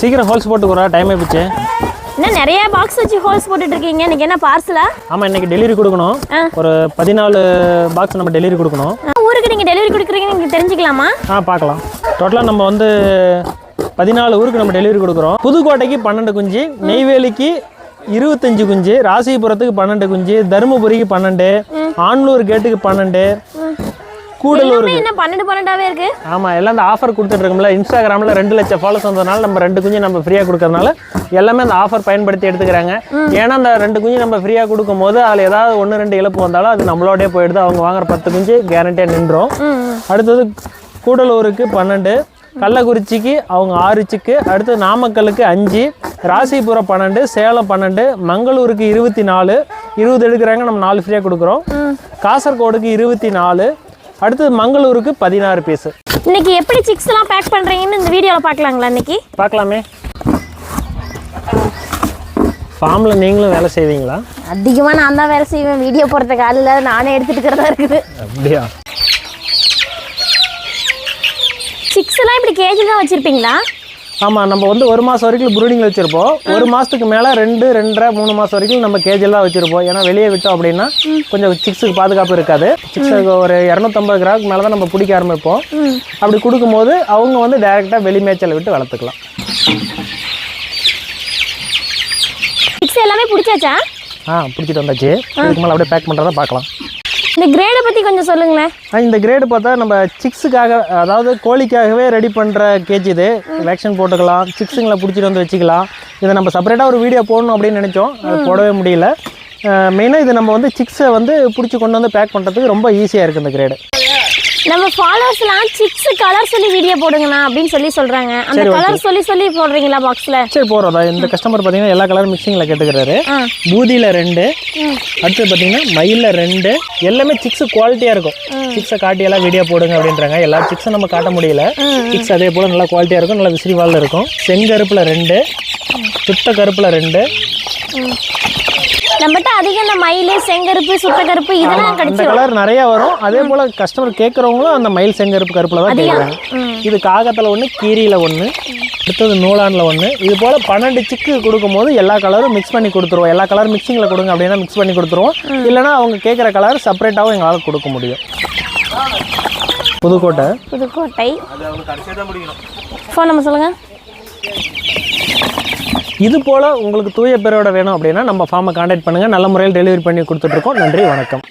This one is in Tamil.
சீக்கிரம் ஹோல்ஸ் போட்டுக்குறா, டைம் ஆயிடுச்சு. என்ன நிறைய பாக்ஸ் வச்சு ஹோல்ஸ் போட்டுட்டு இருக்கீங்க? இன்னைக்கு என்ன பார்சலா? ஆமாம், இன்னைக்கு டெலிவரி கொடுக்கணும். ஒரு 14 பாக்ஸ் நம்ம டெலிவரி கொடுக்கணும். ஊருக்கு நீங்கள் டெலிவரி கொடுக்குறீங்கன்னு நீங்கள் தெரிஞ்சுக்கலாமா? பார்க்கலாம். டோட்டலாக நம்ம வந்து 14 ஊருக்கு நம்ம டெலிவரி கொடுக்குறோம். புதுக்கோட்டைக்கு 12 குஞ்சு, நெய்வேலிக்கு 25 குஞ்சு, ராசிபுரத்துக்கு 12 குஞ்சு, தருமபுரிக்கு 12, ஆன்லூர் கேட்டுக்கு 12, கூடலூர் என்ன 12 இருக்கு. ஆமாம், எல்லாம் இந்த ஆஃபர் கொடுத்துட்டு இருக்கோம்ல. இன்ஸ்டாகிராமில் 2 லட்சம் ஃபாலோஸ் வந்ததுனால நம்ம 2 குஞ்சு நம்ம ஃப்ரீயாக கொடுக்கறதுனால எல்லாமே அந்த ஆஃபர் பயன்படுத்தி எடுத்துக்கிறாங்க. ஏன்னா அந்த 2 குஞ்சு நம்ம ஃப்ரீயாக கொடுக்கும் போது அதில் ஏதாவது 1-2 இழப்பு வந்தாலும் அது நம்மளோடய போயிடுது. அவங்க வாங்குற 10 குஞ்சு கேரண்டியாக நின்றோம். அடுத்தது கூடலூருக்கு 12, கள்ளக்குறிச்சிக்கு அவங்க 6 சிக்கு, அடுத்து நாமக்கலுக்கு 5, ராசிபுரம் 12, சேலம் 12, மங்களூருக்கு 24, 20 எடுக்கிறாங்க, நம்ம 4 ஃப்ரீயாக கொடுக்குறோம். காசர்கோடுக்கு 24, அடுத்து மங்களூருக்கு 16 பீஸ். இன்னைக்கு எப்படி சிக்ஸ் எல்லாம் பேக் பண்றீங்கன்னு இந்த வீடியோல பார்க்கலாங்களா? இன்னைக்கு பார்க்கலாமே. ஃபார்ம்ல நீங்களும் வேலை செய்வீங்களா? அதிகமா நான் தான் வேலை செய்வேன். வீடியோ போடுறதுக்கு ஆள் இல்ல, நானே எடுத்துக்கிறதா இருக்குது. அப்படியா? சிக்ஸ் எல்லாம் இப்படி கேஜி தான் வச்சிருப்பீங்களா? ஆமாம், நம்ம வந்து 1 மாதம் வரைக்கும் ப்ரூடிங்கில் வச்சுருப்போம். 1 மாதத்துக்கு மேலே 2, 2.5, 3 மாதம் வரைக்கும் நம்ம கேஜில் தான் வச்சுருப்போம். ஏன்னா வெளியே விட்டோம் அப்படின்னா கொஞ்சம் சிக்ஸுக்கு பாதுகாப்பு இருக்காது. சிக்ஸுக்கு ஒரு 250 கிராமுக்கு மேலே தான் நம்ம பிடிக்க ஆரம்பிப்போம். அப்படி கொடுக்கும்போது அவங்க வந்து டைரெக்டாக வெளி மேய்ச்சலை விட்டு வளர்த்துக்கலாம். சிக்ஸ் எல்லாமே பிடிச்சாச்சா? பிடிச்சிட்டு வந்தாச்சு. இதுக்கு மேலே அப்படியே பேக் பண்ணுறதா பார்க்கலாம். இந்த கிரேடை பற்றி கொஞ்சம் சொல்லுங்களேன். இந்த கிரேடு பார்த்தா நம்ம சிக்ஸுக்காக, அதாவது கோழிக்காகவே ரெடி பண்ணுற கேஜ் இது. வேக்சின் போட்டுக்கலாம், சிக்ஸுங்களை பிடிச்சிட்டு வந்து வச்சுக்கலாம். இதை நம்ம செப்பரேட்டாக ஒரு வீடியோ போடணும் அப்படின்னு நினச்சோம், அது போடவே முடியல. மெயினாக இது நம்ம வந்து சிக்ஸை வந்து பிடிச்சி கொண்டு வந்து பேக் பண்ணுறதுக்கு ரொம்ப ஈஸியாக இருக்குது இந்த கிரேடு. நம்ம ஃபாலோவர்ஸ்லாம் சிக்ஸ் கலர் சொல்லி வீடியோ போடுங்கண்ணா அப்படின்னு சொல்கிறாங்க. அந்த கலர் சொல்லி போடுறீங்களா பாக்ஸில்? சரி, போடுறதா. இந்த கஸ்டமர் பார்த்தீங்கன்னா எல்லா கலரும் மிக்சிங்கில் கேட்டுக்கிறாரு. பூதியில் 2, அடுத்து பார்த்தீங்கன்னா மயிலில் 2, எல்லாமே சிக்ஸ் குவாலிட்டியாக இருக்கும். சிக்ஸை காட்டி எல்லாம் வீடியோ போடுங்க அப்படின்றாங்க. எல்லா சிக்ஸும் நம்ம காட்ட முடியல. சிக்ஸ் அதே போல் நல்லா குவாலிட்டியாக இருக்கும், நல்லா விசிறிவாலில் இருக்கும். செங்கருப்பில் 2, சுத்த கருப்பில் 2. நம்மகிட்ட அதிகம் இந்த மயில், செங்கருப்பு, சுத்த கருப்பு இதெல்லாம் கிடைக்கும். கலர் நிறைய வரும். அதே போல் கஸ்டமர் கேட்குறவங்களும் அந்த மயில் செங்கருப்பு கருப்பில் தான் கேட்குறாங்க. இது காகத்தில் 1, கீரியில் 1, அடுத்தது நூலானில் 1. இது போல் 12 சிக்கு கொடுக்கும்போது எல்லா கலரும் மிக்ஸ் பண்ணி கொடுத்துருவோம். எல்லா கலர் மிக்சிங்கில் கொடுங்க அப்படின்னா மிக்ஸ் பண்ணி கொடுத்துருவோம். இல்லைனா அவங்க கேட்குற கலர் செப்பரேட்டாகவும் எங்களால் கொடுக்க முடியும். புதுக்கோட்டை. ஃபோன் நம்பர் சொல்லுங்கள். இது போல் உங்களுக்கு தூய பேரோட வேணும் அப்படின்னா நம்ம ஃபார்மை கான்டாக்ட் பண்ணுங்கள். நல்ல முறையில் டெலிவரி பண்ணி கொடுத்துட்ருக்கோம். நன்றி, வணக்கம்.